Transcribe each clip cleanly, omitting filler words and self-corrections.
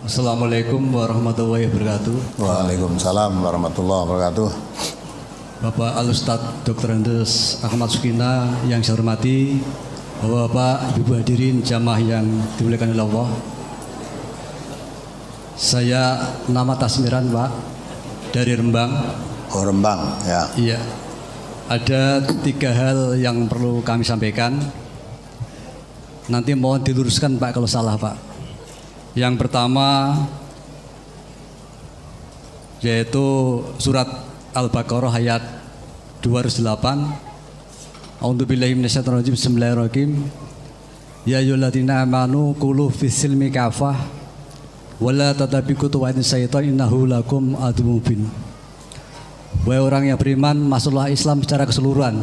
Assalamualaikum warahmatullahi wabarakatuh. Waalaikumsalam warahmatullahi wabarakatuh. Bapak Al-Ustadz Dr. Andes Ahmad Sukina yang saya hormati, Bapak Ibu hadirin jamaah yang dimuliakan oleh Allah. Saya nama Tasmiran Pak, dari Rembang. Oh, Rembang ya. Iya. Ada 3 hal yang perlu kami sampaikan. Nanti mohon diluruskan Pak kalau salah Pak. Yang pertama yaitu surat Al-Baqarah ayat 208. A'udzubillahi minasyaitonir rajim. Bismillahirrahmanirrahim. Ya ayyuhalladzina amanu qulu fis silmi kafah wala tatabiqu khutuwati syaitan innahu lakum aduwwun mubin. Wahai orang yang beriman, masuklah Islam secara keseluruhan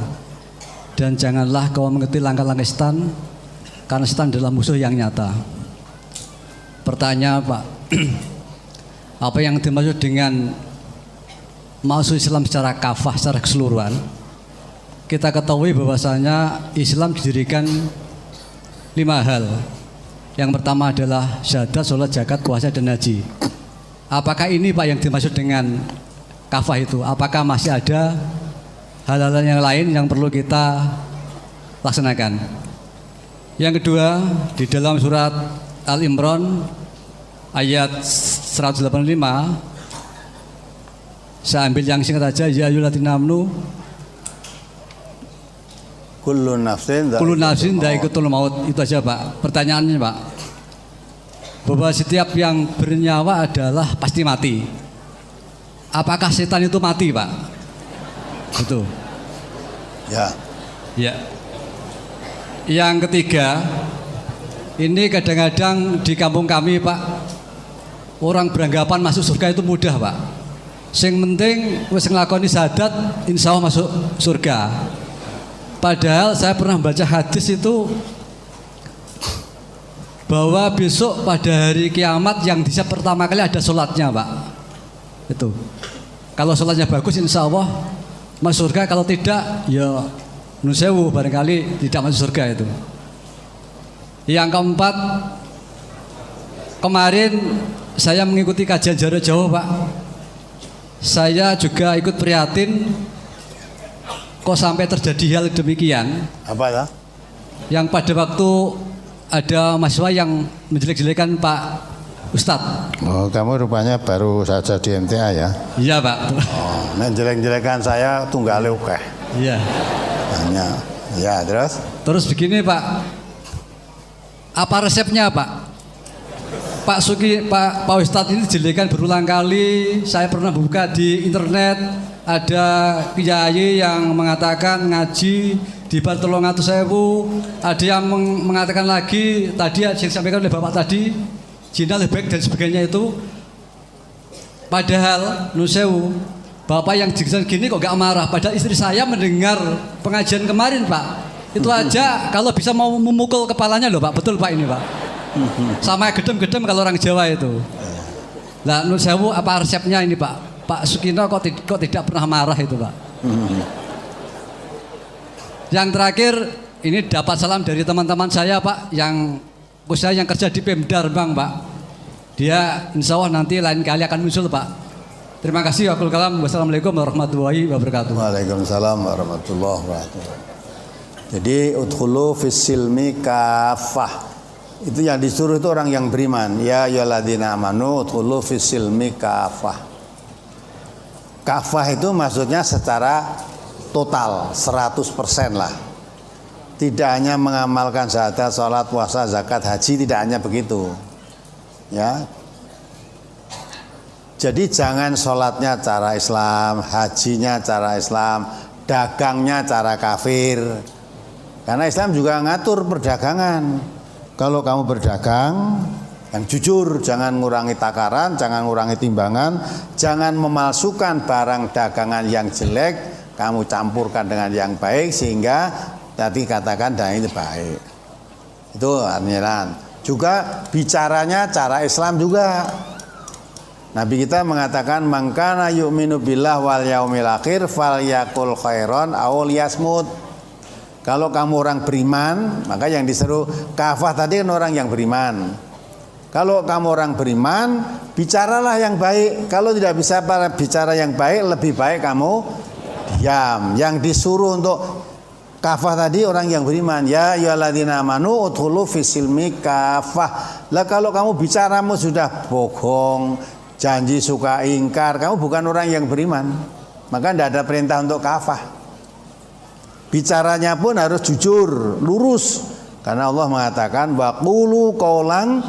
dan janganlah kau mengikuti langkah-langkah setan, karena setan adalah musuh yang nyata. Pertanyaan Pak, apa yang dimaksud dengan masuk Islam secara kafah, secara keseluruhan? Kita ketahui bahwasanya Islam didirikan 5 hal. Yang pertama adalah syahadat, sholat, zakat, puasa, dan haji. Apakah ini Pak yang dimaksud dengan kafah itu? Apakah masih ada hal-hal yang lain yang perlu kita laksanakan? Yang kedua, di dalam surat Al-Imran ayat 185, saya ambil yang singkat aja. Ya ayyuhalladzina amanu kullu nafsin dha'iqatul maut. Itu aja Pak. Pertanyaannya Pak, bahwa setiap yang bernyawa adalah pasti mati. Apakah setan itu mati Pak? Itu. Ya. Ya. Yang ketiga, ini kadang-kadang di kampung kami Pak, orang beranggapan masuk surga itu mudah Pak. Sing penting wis nglakoni syahadat insya Allah masuk surga. Padahal saya pernah baca hadis itu bahwa besok pada hari kiamat yang disab pertama kali ada sholatnya Pak. Itu. Kalau sholatnya bagus insya Allah masuk surga, kalau tidak ya nusewu barangkali tidak masuk surga itu. Yang keempat, kemarin saya mengikuti kajian jarak jauh Pak. Saya juga ikut prihatin kok sampai terjadi hal demikian. Apa ya? Yang pada waktu ada mahasiswa yang menjelek-jelekan Pak Ustadz. Oh, kamu rupanya baru saja di MTA ya? Iya Pak. Oh, menjelek-jelekan saya tunggale akeh. Iya. Hanya. Ya, terus? Terus begini Pak. Apa resepnya Pak? Pak Ustadz ini dijelekan berulang kali. Saya pernah buka di internet, ada kiai yang mengatakan ngaji di bar 300.000. Ada yang mengatakan lagi tadi yang disampaikan oleh Bapak tadi, jina lebih baik dan sebagainya itu. Padahal nusewu, Bapak yang jelaskan gini kok gak marah. Padahal istri saya mendengar pengajian kemarin Pak. Itu aja kalau bisa mau memukul kepalanya loh Pak. Betul Pak ini Pak. Sama gedem-gedem kalau orang Jawa itu. Lah Nur Sewu apa resepnya ini Pak? Pak Sukino kok tidak pernah marah itu Pak. Yang terakhir ini dapat salam dari teman-teman saya Pak, yang khususnya yang kerja di Pemda Rembang Pak. Dia insya Allah nanti lain kali akan muncul Pak. Terima kasih. Wassalamualaikum warahmatullahi wabarakatuh. Waalaikumsalam warahmatullahi wabarakatuh. Jadi udkhulu fis silmi kafah. Itu yang disuruh itu orang yang beriman. Ya ayyuhalladzina amanu udkhulu fis silmi kafah. Kafah itu maksudnya secara total 100% lah. Tidak hanya mengamalkan syahadat, sholat, puasa, zakat, haji, tidak hanya begitu. Ya. Jadi jangan sholatnya cara Islam, hajinya cara Islam, dagangnya cara kafir. Karena Islam juga ngatur perdagangan. Kalau kamu berdagang yang jujur, jangan ngurangi takaran, jangan ngurangi timbangan, jangan memalsukan barang dagangan yang jelek, kamu campurkan dengan yang baik sehingga tadi katakan dan ini baik. Itu artinya. Juga bicaranya cara Islam juga. Nabi kita mengatakan mangkana yu'minu billah wal yaumil akhir falyakul khairon aw liyasmut. Kalau kamu orang beriman, maka yang diseru kafah tadi kan orang yang beriman. Kalau kamu orang beriman, bicaralah yang baik. Kalau tidak bisa bicara yang baik, lebih baik kamu diam. Yang disuruh untuk kafah tadi orang yang beriman. Ya ayyuhalladzina amanu udkhulu fisilmi kafah. Lah kalau kamu bicaramu sudah bohong, janji suka ingkar, kamu bukan orang yang beriman. Maka tidak ada perintah untuk kafah. Bicaranya pun harus jujur, lurus. Karena Allah mengatakan waqulu qaulan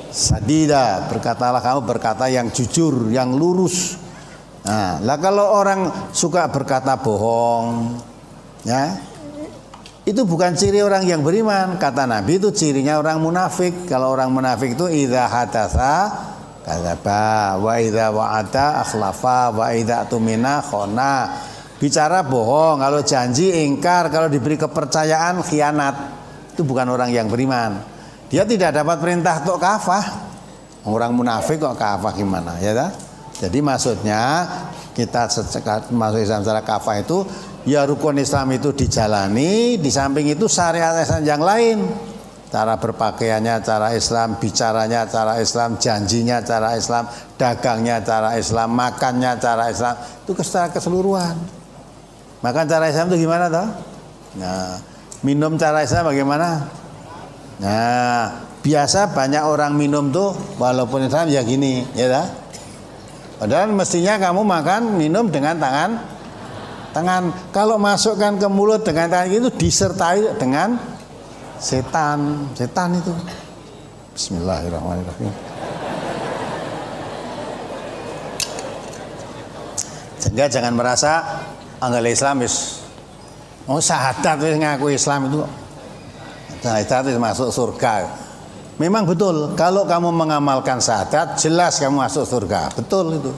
sadida, berkatalah kamu berkata yang jujur, yang lurus. Nah, lah kalau orang suka berkata bohong, ya, itu bukan ciri orang yang beriman. Kata Nabi itu cirinya orang munafik. Kalau orang munafik itu idza hadatsa kadzaba wa idza wa'ada akhlafa wa idza tumina khana. Bicara bohong, kalau janji ingkar, kalau diberi kepercayaan khianat. Itu bukan orang yang beriman. Dia tidak dapat perintah untuk kafah. Orang munafik kok kafah gimana, ya tak? Jadi maksudnya kita masuk Islam secara kafah itu ya rukun Islam itu dijalani, di samping itu syariat Islam yang lain. Cara berpakaiannya cara Islam, bicaranya cara Islam, janjinya cara Islam, dagangnya cara Islam, makannya cara Islam. Itu secara keseluruhan. Makan cara Islam itu gimana toh? Nah, minum cara Islam bagaimana? Nah, biasa banyak orang minum tuh walaupun Islam ya gini, ya dah. Padahal mestinya kamu makan minum dengan tangan. Kalau masukkan ke mulut dengan tangan itu disertai dengan setan itu. Bismillahirrahmanirrahim. Sehingga jangan merasa anggap Islam syahadat ngaku Islam itu. Syahadat itu masuk surga. Memang betul, kalau kamu mengamalkan syahadat, jelas kamu masuk surga. Betul itu.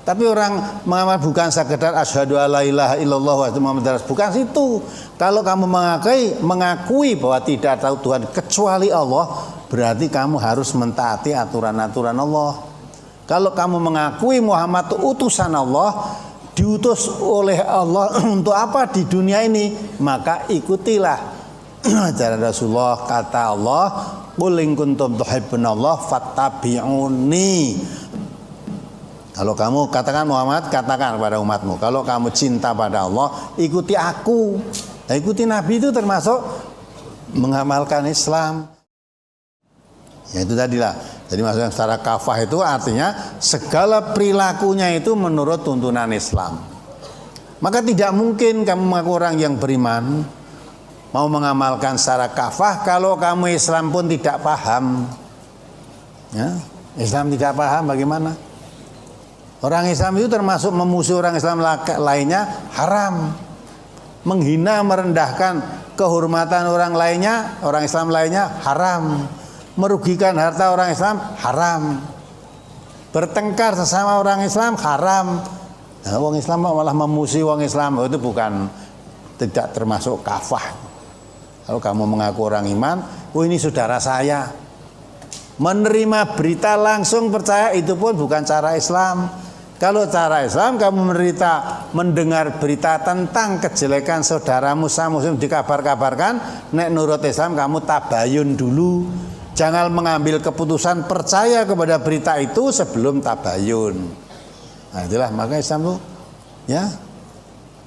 Tapi orang mengamal bukan sekedar asyhadu alla ilaha illallah wa muhammadar rasul, bukan situ. Kalau kamu mengakui bahwa tidak tahu Tuhan kecuali Allah, berarti kamu harus mentaati aturan-aturan Allah. Kalau kamu mengakui Muhammad itu utusan Allah, diutus oleh Allah untuk apa di dunia ini, maka ikutilah ajaran Rasulullah. Kata Allah, qul in kuntum tuhibbunallah fattabi'uni. Kalau kamu katakan Muhammad, katakan kepada umatmu, kalau kamu cinta pada Allah, ikuti aku. Nah, ikuti Nabi itu termasuk mengamalkan Islam. Ya itu tadilah. Jadi maksudnya secara kafah itu artinya segala perilakunya itu menurut tuntunan Islam. Maka tidak mungkin kamu mengaku orang yang beriman mau mengamalkan secara kafah kalau kamu Islam pun tidak paham. Ya, Islam tidak paham bagaimana? Orang Islam itu termasuk memusuhi orang Islam lainnya haram. Menghina, merendahkan kehormatan orang lainnya, orang Islam lainnya haram. Merugikan harta orang Islam haram. Bertengkar sesama orang Islam haram. Nah, orang Islam malah memusuhi orang Islam, itu bukan, tidak termasuk kafah. Kalau kamu mengaku orang iman, ini saudara saya. Menerima berita langsung percaya itu pun bukan cara Islam. Kalau cara Islam kamu mendengar berita tentang kejelekan saudaramu muslim dikabar-kabarkan, nek nurut Islam kamu tabayun dulu. Jangan mengambil keputusan percaya kepada berita itu sebelum tabayun. Nah, itulah maka Islam itu ya,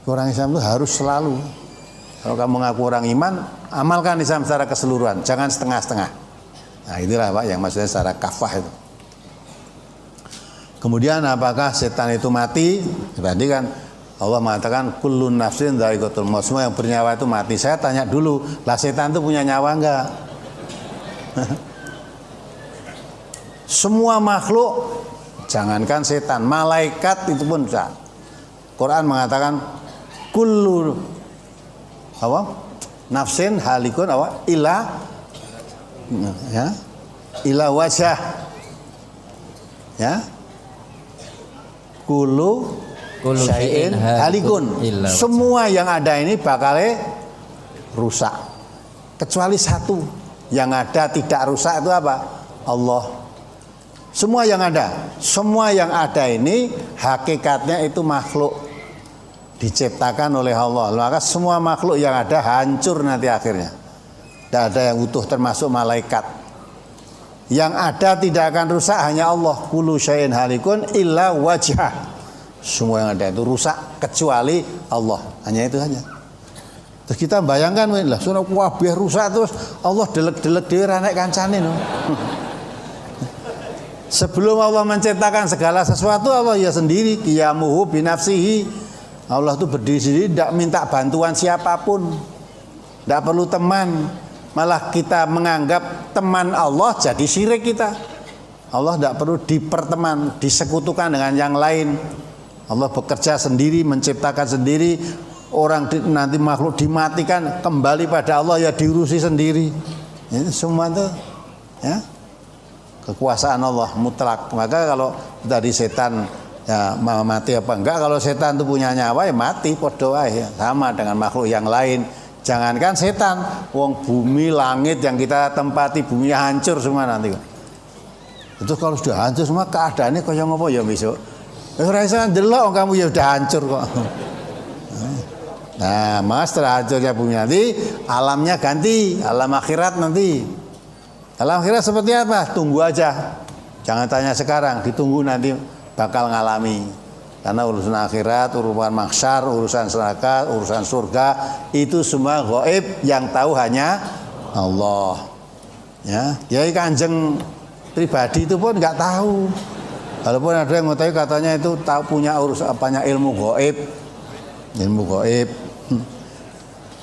orang Islam itu harus selalu, kalau kamu mengaku orang iman, amalkan Islam secara keseluruhan, jangan setengah-setengah. Nah, itulah Pak yang maksudnya secara kafah itu. Kemudian apakah setan itu mati? Tadi kan Allah mengatakan kullun nafsin dha'iqatul maut, semua yang bernyawa itu mati. Saya tanya dulu, lah setan itu punya nyawa enggak? Semua makhluk, jangankan setan, malaikat itu pun bisa. Quran mengatakan kullu nafsin halikun ila ya, ila wajah ya, kullu syai'in halikun. Semua yang ada ini bakal rusak kecuali satu yang ada tidak rusak, itu apa? Allah. Semua yang ada ini hakikatnya itu makhluk diciptakan oleh Allah. Maka semua makhluk yang ada hancur nanti akhirnya. Tidak ada yang utuh termasuk malaikat. Yang ada tidak akan rusak hanya Allah. Kullu syai'in halikun illa wajhah. Semua yang ada itu rusak kecuali Allah. Hanya itu saja. Terus kita bayangkan lah sono kabeh rusak terus Allah delek-delek dhewe ra nek kancane no. Sebelum Allah menciptakan segala sesuatu, Allah ya sendiri, qiyamuhu binafsihi. Allah itu berdiri sendiri, tidak minta bantuan siapapun, tidak perlu teman. Malah kita menganggap teman Allah jadi syirik kita. Allah tidak perlu diperteman, disekutukan dengan yang lain. Allah bekerja sendiri, menciptakan sendiri. Orang nanti makhluk dimatikan, kembali pada Allah, ya diurusi sendiri. Ini semua itu ya kekuasaan Allah mutlak. Maka kalau dari setan ya mati apa enggak, kalau setan itu punya nyawa ya mati podo wae ya. Sama dengan makhluk yang lain. Jangankan setan, wong bumi langit yang kita tempati bumi hancur semua nanti. Itu kalau sudah hancur semua keadaannya kaya ngopo ya besok. Ora iso ndelok kamu ya udah hancur kok. Nah, mas setelah hancurnya bumi nanti alamnya ganti, alam akhirat nanti. Alam akhirat seperti apa? Tunggu aja. Jangan tanya sekarang, ditunggu nanti bakal ngalami. Karena urusan akhirat, urusan mahsyar, urusan neraka, urusan surga itu semua gaib, yang tahu hanya Allah. Ya, Kiai Kanjeng pribadi itu pun nggak tahu. Walaupun ada yang mengetahui katanya itu tahu punya urusan apanya ilmu gaib. Ilmu gaib.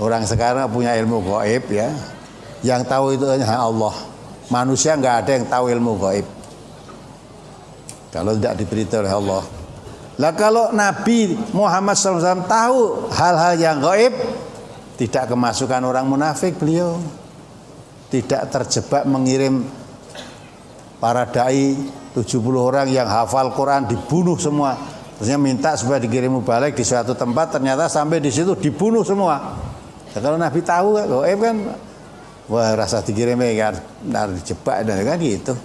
Orang sekarang punya ilmu gaib ya. Yang tahu itu hanya Allah. Manusia nggak ada yang tahu ilmu gaib kalau tidak diberitahu oleh Allah. Lah kalau Nabi Muhammad SAW tahu hal-hal yang gaib, tidak kemasukan orang munafik beliau. Tidak terjebak mengirim para dai 70 orang yang hafal Quran dibunuh semua. Terusnya minta supaya dikirim balik di suatu tempat, ternyata sampai di situ dibunuh semua. Nah, kalau Nabi tahu gaib kan, wah rasa dikirim kan dijebak dan kan gitu.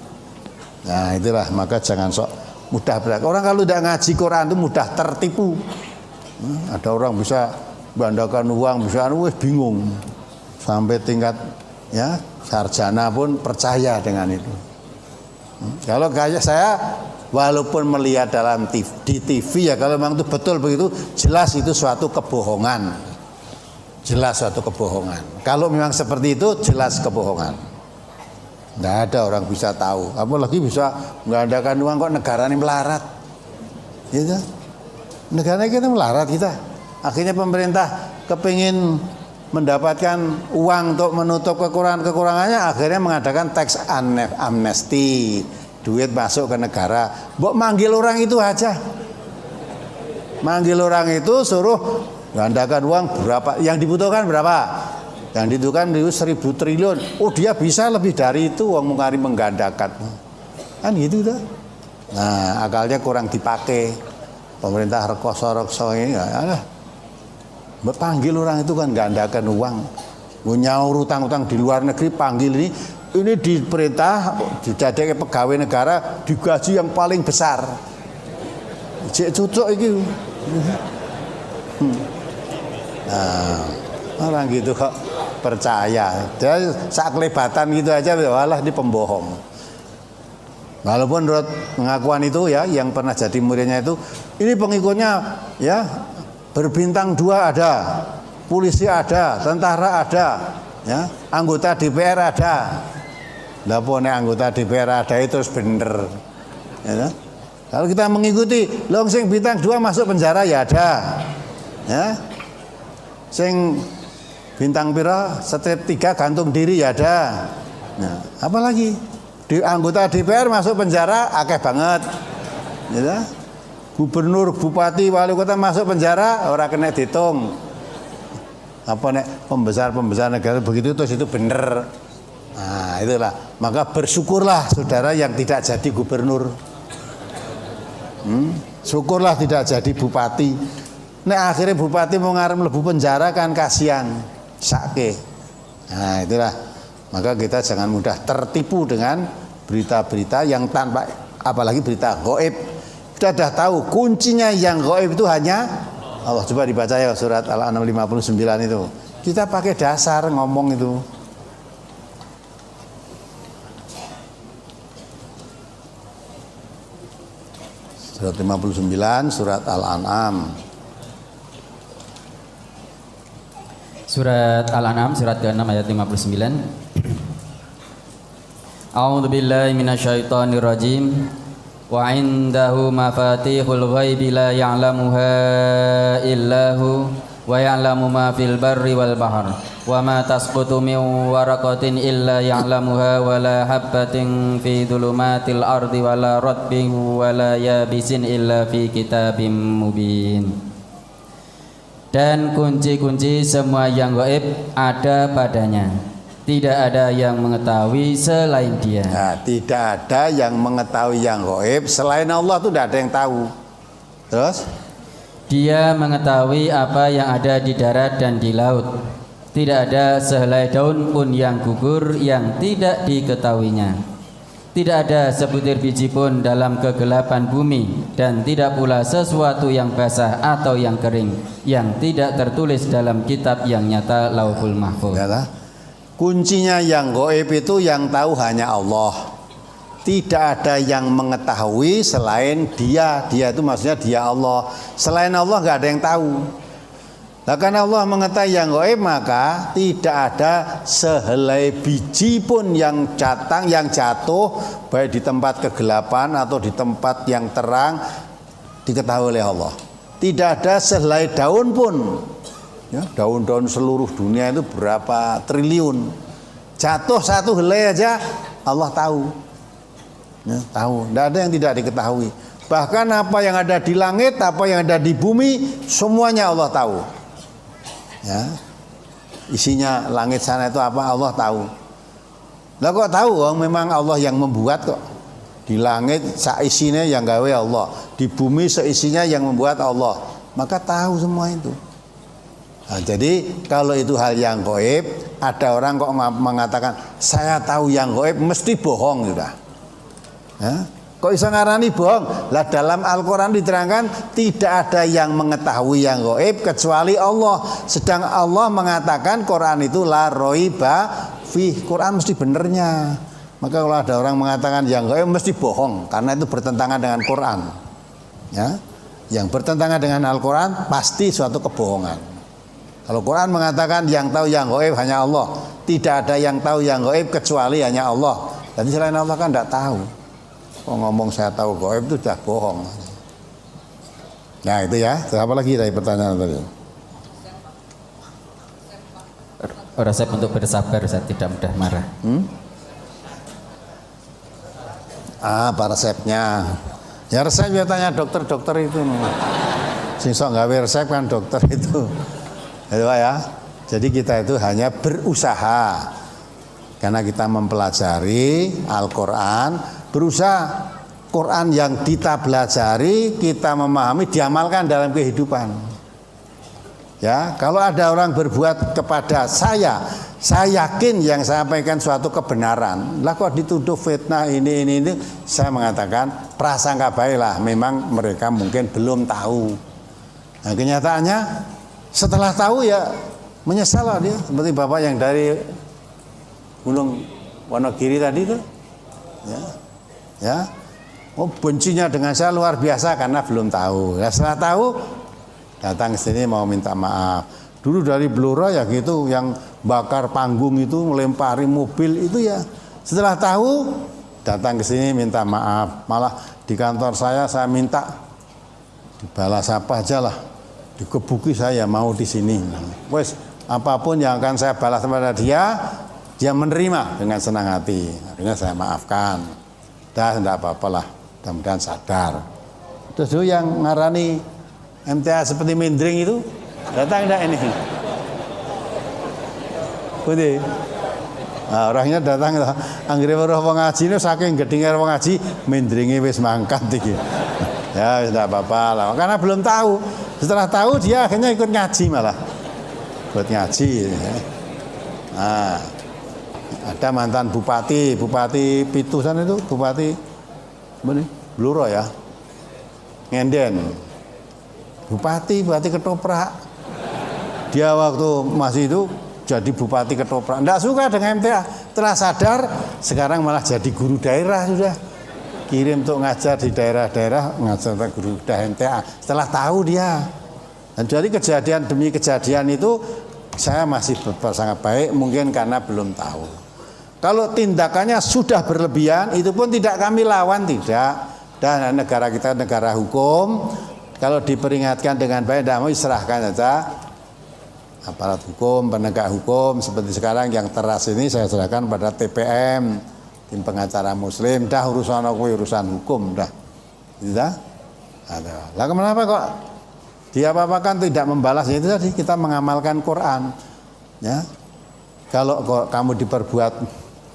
Nah itulah, maka jangan sok mudah berak. Orang kalau tidak ngaji Quran itu mudah tertipu. Ada orang bisa bandakan uang, bisa bingung sampai tingkat ya sarjana pun percaya dengan itu. Kalau kayak saya, walaupun melihat di TV ya, kalau memang itu betul begitu, jelas itu suatu kebohongan. Jelas suatu kebohongan. Kalau memang seperti itu, jelas kebohongan. Tidak ada orang bisa tahu. Apalagi bisa menggandakan uang kok negara ini melarat. Gitu. Negara kita melarat kita. Akhirnya pemerintah kepingin mendapatkan uang untuk menutup kekurangannya, akhirnya mengadakan tax amnesty. Duit masuk ke negara. Mbok manggil orang itu aja. Manggil orang itu suruh gandakan uang berapa, yang dibutuhkan berapa, yang dibutuhkan itu 1.000 triliun. Oh dia bisa lebih dari itu, uang mengari menggandakan kan gitu dah. Nah akalnya kurang dipakai. Pemerintah rekoso ini ya, panggil orang itu kan gandakan uang, nyaur utang-utang di luar negeri, panggil ini di perintah dijadikan pegawai negara digaji yang paling besar. Cek cocok itu. Nah, orang gitu kok percaya. Dia sak kelebatan gitu aja, walah ini pembohong. Walaupun menurut pengakuan itu ya, yang pernah jadi muridnya itu, ini pengikutnya ya berbintang 2 ada, polisi ada, tentara ada, ya, anggota DPR ada. Lah pone anggota DPR ada itu bener. Ya, kalau kita mengikuti, long sing bintang 2 masuk penjara ya ada. Ya. Sing bintang pira strip 3 gantung diri ya ada. Nah, apalagi di anggota DPR masuk penjara akeh banget. Ya. Gubernur, bupati, wali kota masuk penjara ora kena dihitung. Apa nek pembesar negara begitu terus itu bener. Nah, itulah. Maka bersyukurlah saudara yang tidak jadi gubernur. Syukurlah tidak jadi bupati. Nek akhirnya bupati mau ngarep mlebu penjara kan kasihan. Sake. Nah, itulah. Maka kita jangan mudah tertipu dengan berita-berita yang tanpa, apalagi berita gaib. Kita sudah tahu kuncinya yang gaib itu hanya Allah. Coba dibaca ya surat Al-An'am 59 itu. Kita pakai dasar ngomong itu. Surat 59 surat Al-An'am. Surat Al-An'am surat ke-6 ayat 59. A'udzu billahi minasyaitonir rajim. Wa 'indahu mafatihul ghaibi la ya'lamuha illahu wa ya'lamu ma fil barri wal bahr wa ma tasqutu min waraqatin illa ya'lamuha wa la habbatin fi dhulumatil ardi wa la ratbin wa la yabisin illa fi kitabim mubin. Dan kunci-kunci semua yang gaib ada padanya. Tidak ada yang mengetahui selain Dia. Nah, tidak ada yang mengetahui yang gaib selain Allah, itu tidak ada yang tahu. Terus Dia mengetahui apa yang ada di darat dan di laut. Tidak ada sehelai daun pun yang gugur yang tidak diketahuinya. Tidak ada sebutir biji pun dalam kegelapan bumi, dan tidak pula sesuatu yang basah atau yang kering yang tidak tertulis dalam kitab yang nyata Lauhul Mahfuz. ya, kuncinya yang gaib itu yang tahu hanya Allah. Tidak ada yang mengetahui selain Dia. Dia itu maksudnya Dia Allah. Selain Allah nggak ada yang tahu. Nah, karena Allah mengetahui yang gaib, maka tidak ada sehelai biji pun yang jatuh baik di tempat kegelapan atau di tempat yang terang diketahui oleh Allah. Tidak ada sehelai daun pun. Ya, daun-daun seluruh dunia itu berapa triliun. Jatuh satu helai aja Allah tahu. Ya, tahu. Tidak ada yang tidak diketahui. Bahkan apa yang ada di langit, apa yang ada di bumi, semuanya Allah tahu. Ya, isinya langit sana itu apa Allah tahu. Lah kok tahu? Oh, memang Allah yang membuat kok. Di langit seisinya yang gawe Allah, di bumi seisinya yang membuat Allah. Maka tahu semua itu. Nah, jadi kalau itu hal yang gaib, ada orang kok mengatakan saya tahu yang gaib, mesti bohong sudah. Ya? Kok bisa ngarani bohong? Lah dalam Al-Quran diterangkan tidak ada yang mengetahui yang gaib kecuali Allah. Sedang Allah mengatakan Quran itu la roiba fih. Quran mesti benernya. Maka kalau ada orang mengatakan yang gaib mesti bohong, karena itu bertentangan dengan Quran. Ya, yang bertentangan dengan Al-Quran pasti suatu kebohongan. Kalau Quran mengatakan yang tahu yang gaib hanya Allah, tidak ada yang tahu yang gaib kecuali hanya Allah. Jadi selain Allah kan tidak tahu. Oh, ngomong saya tahu gaib itu sudah bohong. Nah itu ya. Terus apa lagi dari pertanyaan tadi? Resep untuk bersabar, saya tidak mudah marah. Apa resepnya? Ya resep ya tanya dokter-dokter itu. Sing sok gawe resep kan dokter itu. Ya. Jadi kita itu hanya berusaha. Karena kita mempelajari Al-Quran, berusaha Quran yang kita pelajari, kita memahami, diamalkan dalam kehidupan. Ya, kalau ada orang berbuat kepada saya yakin yang saya sampaikan suatu kebenaran. Lah kok dituduh fitnah ini, saya mengatakan prasangka baiklah, memang mereka mungkin belum tahu. Nah, kenyataannya setelah tahu ya menyesal dia, seperti bapak yang dari Gunung Wonogiri tadi itu. Ya. Oh, bencinya dengan saya luar biasa karena belum tahu. Ya, setelah tahu datang ke sini mau minta maaf. Dulu dari Blora ya gitu, yang bakar panggung itu, melempari mobil itu ya. Setelah tahu datang ke sini minta maaf. Malah di kantor saya minta dibalas apa aja lah. Dikebuki saya mau di sini. Wes apapun yang akan saya balas kepada dia menerima dengan senang hati. Akhirnya saya maafkan. Dah tidak apa-apa lah. Mudah-mudahan sadar. Terus dulu yang ngarani MTA seperti mindring itu datang enggak ini? Putih. Nah, orangnya datang anggere weruh wong ngaji itu saking gedenge wong ngaji mindringe wis mangkat iki. Ya tidak apa-apa lah. Karena belum tahu. Setelah tahu dia akhirnya ikut ngaji malah. Buat ngaji. Nah, ada mantan bupati Pitusan itu, bupati Bluro ya, Ngenden, bupati ketoprak. Dia waktu masih itu jadi bupati ketoprak, tidak suka dengan MTA. Setelah sadar sekarang malah jadi guru daerah sudah. kirim untuk ngajar di daerah-daerah, ngajar guru MTA. Setelah tahu dia, dan dari kejadian demi kejadian itu saya masih sangat baik, mungkin karena belum tahu. Kalau tindakannya sudah berlebihan, itu pun tidak kami lawan, tidak. Dan negara kita negara hukum, kalau diperingatkan dengan baik, tidak mau serahkan saja. Aparat hukum, penegak hukum, seperti sekarang yang teras ini saya serahkan pada TPM, tim pengacara Muslim. Dah urusan aku urusan hukum, dah. Tidak? Ada. Lah kenapa kok dia apa-apakan tidak membalas? Itu tadi kita mengamalkan Quran. Ya. Kalau kok kamu diperbuat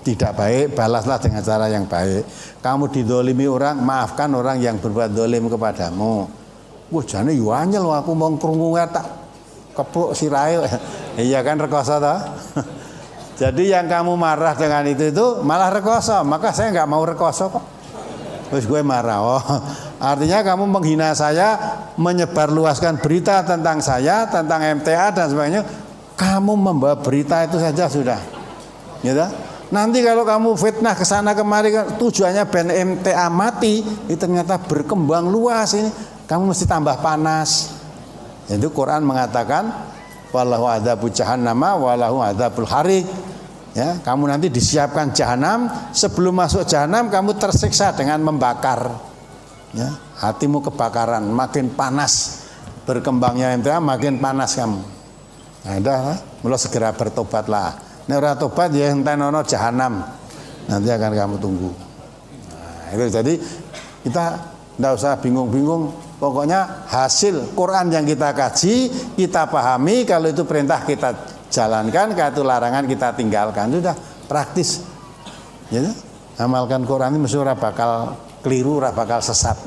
tidak baik, balaslah dengan cara yang baik. Kamu didolimi orang, maafkan orang yang berbuat dolim kepadamu. Wah, jane yo anyel aku mau krungu tak kepuk sirai. Iya kan rekoso toh? Jadi yang kamu marah dengan itu malah rekoso. Maka saya nggak mau rekoso kok. Terus gue marah. Oh, artinya kamu menghina saya, menyebarluaskan berita tentang saya, tentang MTA dan sebagainya. Kamu membawa berita itu saja sudah. Gitu? Nanti kalau kamu fitnah ke sana kemari, tujuannya ben MTA mati, ini ternyata berkembang luas ini. Kamu mesti tambah panas. Itu Quran mengatakan walahu adzabul jahannama walahu adzabul harik. Ya, kamu nanti disiapkan jahanam, sebelum masuk jahanam kamu tersiksa dengan membakar. Ya, hatimu kebakaran, makin panas berkembangnya MTA, makin panas kamu. Nah, dah, mulai segera bertobatlah. Nek ora tobat ya entenono jahanam. Nanti akan kamu tunggu. Nah, itu jadi kita tidak usah bingung-bingung. Pokoknya hasil Quran yang kita kaji, kita pahami, kalau itu perintah kita jalankan, kalau itu larangan kita tinggalkan. Sudah praktis. Ya, amalkan Quran ini mesti ora bakal keliru, ora bakal sesat.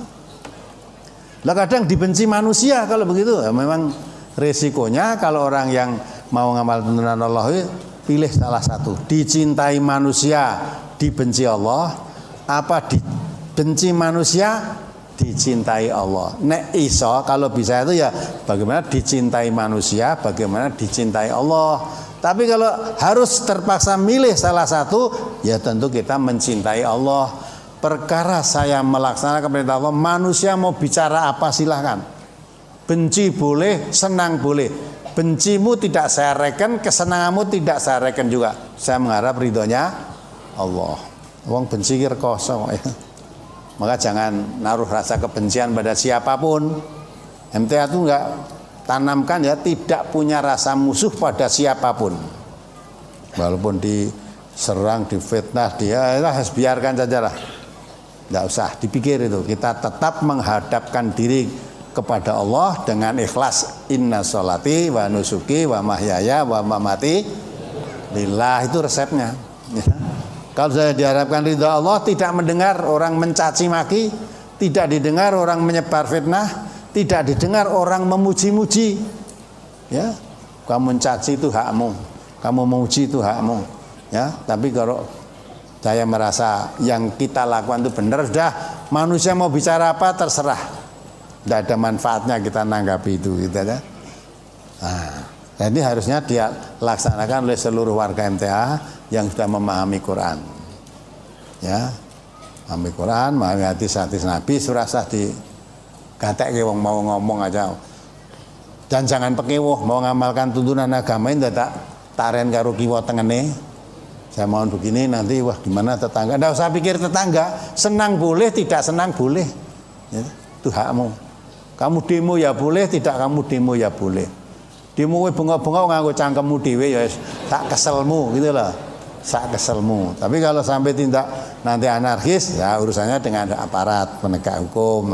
Lah kadang dibenci manusia kalau begitu. Ya, memang resikonya kalau orang yang mau ngamal tuntunan Allah itu pilih salah satu. Dicintai manusia, dibenci Allah, apa dibenci manusia, dicintai Allah. Nek iso kalau bisa itu ya bagaimana dicintai manusia, bagaimana dicintai Allah. Tapi kalau harus terpaksa milih salah satu, ya tentu kita mencintai Allah. Perkara saya melaksanakan perintah Allah, manusia mau bicara apa silahkan. Benci boleh, senang boleh. Bencimu tidak saya reken, kesenanganmu tidak saya reken juga. Saya mengharap ridhonya Allah. Wong benci rekoso ya. Maka jangan naruh rasa kebencian pada siapapun. MTA itu enggak tanamkan ya, tidak punya rasa musuh pada siapapun. Walaupun diserang, difitnah, dia harus biarkan sajalah. Enggak usah dipikir itu. Kita tetap menghadapkan diri kepada Allah dengan ikhlas. Inna sholati wa nusuki wa mahyaya wa mamati lillah, itu resepnya. Ya. Kalau saya diharapkan ridha Allah, tidak mendengar orang mencaci maki, tidak didengar orang menyebar fitnah, tidak didengar orang memuji-muji. Ya, kamu mencaci itu hakmu, kamu memuji itu hakmu. Ya, tapi kalau saya merasa yang kita lakukan itu benar, sudah manusia mau bicara apa terserah, tidak ada manfaatnya kita nanggapi itu, gitu ya. Nah, jadi harusnya dia laksanakan oleh seluruh warga MTA yang sudah memahami Quran. Ya, memahami Quran, memahami hadis-hadis Nabi, surasah di gatek wong mau ngomong aja. Dan jangan pekewuh mau ngamalkan tuntunan agama ini tak taren karo kiwa tengene. Saya mohon begini nanti wah gimana tetangga. Enggak usah pikir tetangga, senang boleh, tidak senang boleh. Ya, itu hakmu. Kamu demo ya boleh, tidak kamu demo ya boleh. Demo kowe bengok-bengok nganggo cangkemmu dhewe ya tak keselmu gitu loh. Sak keselmu. Tapi kalau sampai tindak nanti anarkis ya urusannya dengan aparat penegak hukum.